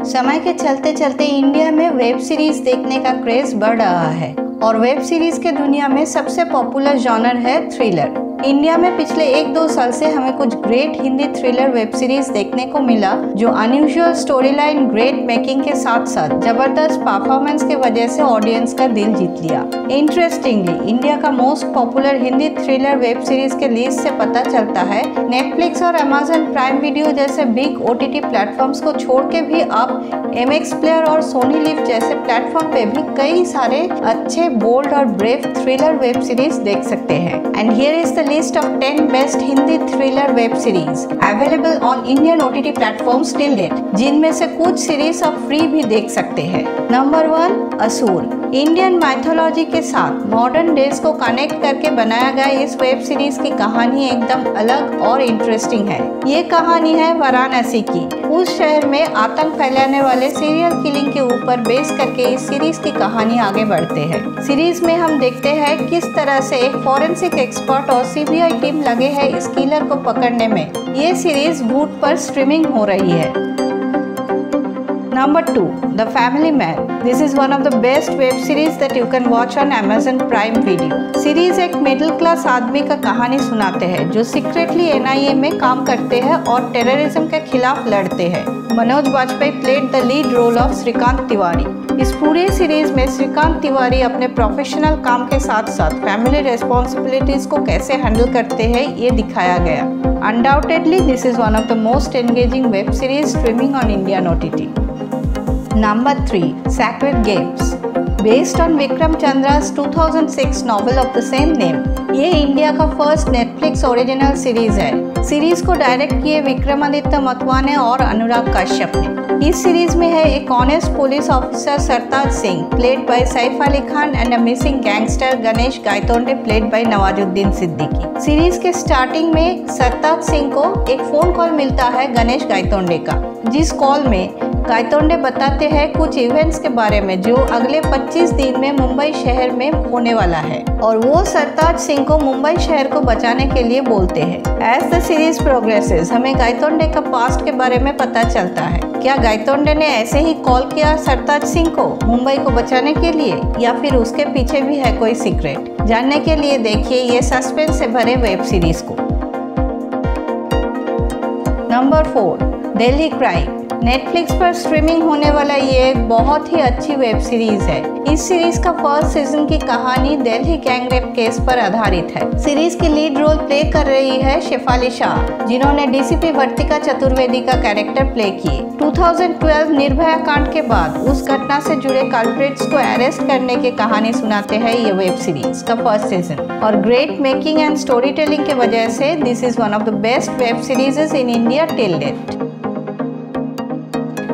समय के चलते चलते इंडिया में वेब सीरीज देखने का क्रेज बढ़ रहा है और वेब सीरीज के दुनिया में सबसे पॉपुलर जॉनर है थ्रिलर। इंडिया में पिछले 1-2 साल से हमें कुछ great Hindi thriller web series देखने को मिला जो unusual story line, great making के साथ साथ जबरदस्त परफॉर्मेंस के वजह से ऑडियंस का दिल जीत लिया। इंटरेस्टिंगली इंडिया का most popular Hindi thriller web series के लिस्ट से पता चलता है नेटफ्लिक्स और अमेजन प्राइम वीडियो जैसे बिग OTT प्लेटफॉर्म्स को छोड़ के भी आप MX प्लेयर और सोनी लिव जैसे प्लेटफॉर्म पे भी कई सारे अच्छे, बोल्ड और ब्रेव थ्रिलर वेब सीरीज देख सकते हैं। And here is the list of 10 best Hindi thriller web series available on Indian OTT platforms till date, जिनमें से कुछ सीरीज आप फ्री भी देख सकते हैं। नंबर 1, असुर। इंडियन माइथोलॉजी के साथ मॉडर्न डेज को कनेक्ट करके बनाया गया इस वेब सीरीज की कहानी एकदम अलग और इंटरेस्टिंग है। ये कहानी है वाराणसी की। उस शहर में आतंक फैलाने वाले सीरियल किलिंग के ऊपर बेस करके इस सीरीज की कहानी आगे बढ़ते हैं। सीरीज में हम देखते हैं किस तरह से एक फॉरेंसिक एक्सपर्ट और CBI टीम लगे हैं इस किलर को पकड़ने में। ये सीरीज वूट पर स्ट्रीमिंग हो रही है। Number 2, The Family Man. This is one of the best web series that you can watch on Amazon Prime Video. Series एक मिडिल क्लास आदमी का कहानी सुनाते हैं जो सीक्रेटली NIA में काम करते हैं और टेररिज्म के खिलाफ लड़ते हैं। Manoj Bajpayee played the lead role of Shrikant Tiwari. इस पूरे सीरीज में श्रीकांत तिवारी अपने प्रोफेशनल काम के साथ साथ फैमिली रेस्पॉन्सिबिलिटीज को कैसे हैंडल करते हैं ये दिखाया गया। Undoubtedly, this is one of the most engaging web series streaming on Indian OTT. Number 3, Sacred Games. Based on Vikram Chandra's 2006 novel of the same name, ये इंडिया का फर्स्ट नेटफ्लिक्स ओरिजिनल सीरीज है। Series को direct किए विक्रमादित्य मतवाने और अनुराग कश्यप ने। इस series में है एक honest police officer Sartaj Singh played by Saif Ali Khan and a missing gangster Ganesh Gaitonde played by Nawazuddin Siddiqui. Series के स्टार्टिंग में सरताज सिंह को एक फोन कॉल मिलता है गणेश गायतोंडे का, जिस कॉल में गायतोंडे बताते हैं कुछ इवेंट्स के बारे में जो अगले 25 दिन में मुंबई शहर में होने वाला है और वो सरताज सिंह को मुंबई शहर को बचाने के लिए बोलते हैं। एज द सीरीज प्रोग्रेसेस हमें गायतोंडे का पास्ट के बारे में पता चलता है। क्या गायतोंडे ने ऐसे ही कॉल किया सरताज सिंह को मुंबई को बचाने के लिए या फिर उसके पीछे भी है कोई सीक्रेट? जानने के लिए देखिए ये सस्पेंस से भरे वेब सीरीज को। Number 4, Delhi crime. नेटफ्लिक्स पर स्ट्रीमिंग होने वाला ये एक बहुत ही अच्छी वेब सीरीज है। इस सीरीज का फर्स्ट सीजन की कहानी दिल्ली गैंगरेप केस पर आधारित है। सीरीज की लीड रोल प्ले कर रही है शेफाली शाह, जिन्होंने DCP वर्तिका चतुर्वेदी का कैरेक्टर प्ले किए। 2012 निर्भया कांड के बाद उस घटना से जुड़े कल्प्रिट्स को अरेस्ट करने की कहानी सुनाते हैं ये वेब सीरीज का फर्स्ट सीजन और great making and story telling के वजह से this is one of the best web serieses in India till date.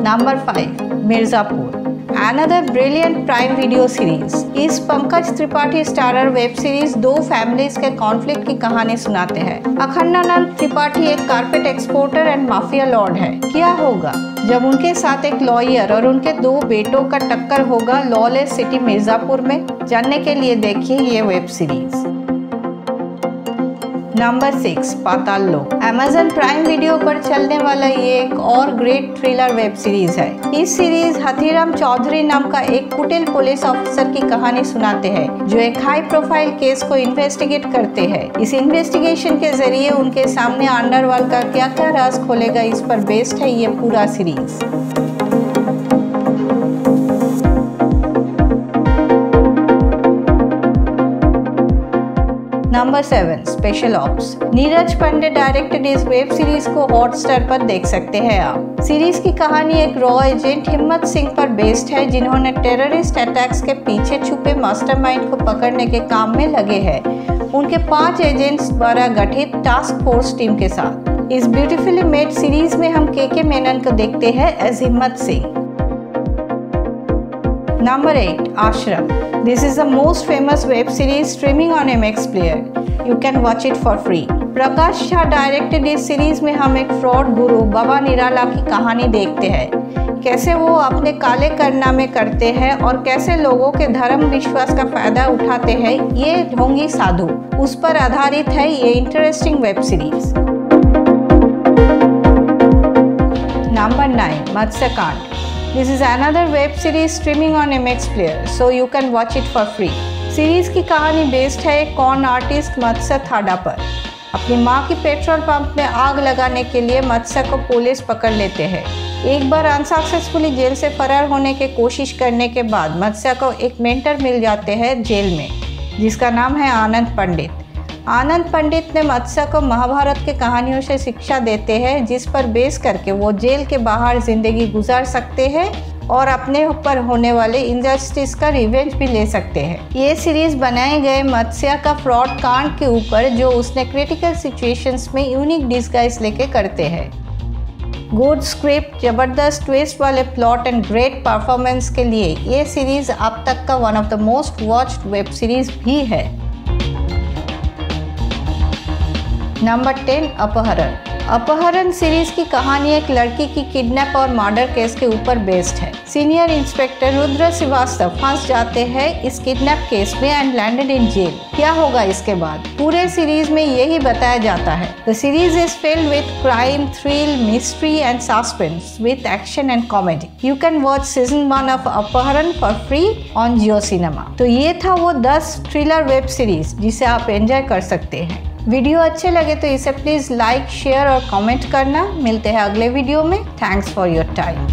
Number 5, Mirzapur. Another brilliant Prime Video series. इस Pankaj Tripathi starrer web series 2 families के conflict की कहानी सुनाते हैं। अखंडानंद त्रिपाठी एक carpet exporter and mafia lord है। क्या होगा जब उनके साथ एक लॉयर और उनके 2 बेटों का टक्कर होगा लॉलेस सिटी मिर्जापुर में? जानने के लिए देखिए ये वेब सीरीज। नंबर 6, पाताल लोक। अमेजन प्राइम वीडियो पर चलने वाला ये एक और ग्रेट थ्रिलर वेब सीरीज है। इस सीरीज हथीराम चौधरी नाम का एक कुटिल पुलिस ऑफिसर की कहानी सुनाते हैं जो एक हाई प्रोफाइल केस को इन्वेस्टिगेट करते हैं। इस इन्वेस्टिगेशन के जरिए उनके सामने अंडरवर्ल्ड का क्या क्या राज खोलेगा, इस पर बेस्ड है ये पूरा series. Number 7, special ops. Neeraj Pandey directed इस वेब सीरीज को हॉटस्टार पर देख सकते हैं आप। सीरीज की कहानी एक रॉ एजेंट हिम्मत सिंह पर बेस्ड है जिन्होंने टेररिस्ट अटैक्स के पीछे छुपे मास्टरमाइंड को पकड़ने के काम में लगे हैं उनके 5 एजेंट्स द्वारा गठित टास्क फोर्स टीम के साथ। इस ब्यूटीफुली मेड सीरीज में हम के मेनन को देखते हैं एज हिम्मत सिंह। Number 8, आश्रम। This is the most famous web series streaming on MX Player. You can watch it for free. Prakash Shah directed इस सीरीज में हम एक फ्रॉड गुरु बाबा निराला की कहानी देखते हैं। कैसे वो अपने काले कारनामे करते हैं और कैसे लोगों के धर्म विश्वास का फायदा उठाते हैं ये ढोंगी साधु, उस पर आधारित है ये interesting web series. Number 9, मत्स्यकांड। This is another web series streaming on MX Player, so you can watch it for free. Series की कहानी बेस्ड है एक कॉर्न आर्टिस्ट मत्स्य थाडा पर। अपनी माँ की पेट्रोल पंप में आग लगाने के लिए मत्स्य को पुलिस पकड़ लेते हैं। एक बार अनसक्सेसफुली जेल से फरार होने की कोशिश करने के बाद मत्स्य को एक मेंटर मिल जाते हैं जेल में, जिसका नाम है आनंद पंडित। आनंद पंडित ने मत्स्य को महाभारत के कहानियों से शिक्षा देते हैं, जिस पर बेस करके वो जेल के बाहर जिंदगी गुजार सकते हैं और अपने ऊपर होने वाले इनजस्टिस का रिवेंज भी ले सकते हैं। ये सीरीज बनाए गए मत्स्य का फ्रॉड कांड के ऊपर, जो उसने क्रिटिकल सिचुएशंस में यूनिक डिस्गाइज लेके करते हैं। गुड स्क्रिप्ट, जबरदस्त ट्विस्ट वाले प्लॉट एंड ग्रेट परफॉर्मेंस के लिए ये सीरीज अब तक का one of the most watched web series भी है। नंबर 10, अपहरण। अपहरण सीरीज की कहानी एक लड़की की किडनैप और मर्डर केस के ऊपर बेस्ड है। सीनियर इंस्पेक्टर रुद्र श्रीवास्तव फंस जाते हैं इस किडनैप केस में एंड लैंडेड इन जेल। क्या होगा इसके बाद, पूरे सीरीज में यही बताया जाता है। The series is filled with crime, thrill, mystery and suspense with action and comedy. You can watch season 1 of Apharan for free on Jio cinema. तो ये था वो 10 थ्रिलर वेब सीरीज जिसे आप एंजॉय कर सकते हैं। वीडियो अच्छे लगे तो इसे प्लीज़ लाइक, शेयर और कमेंट करना। मिलते हैं अगले वीडियो में। Thanks for your time.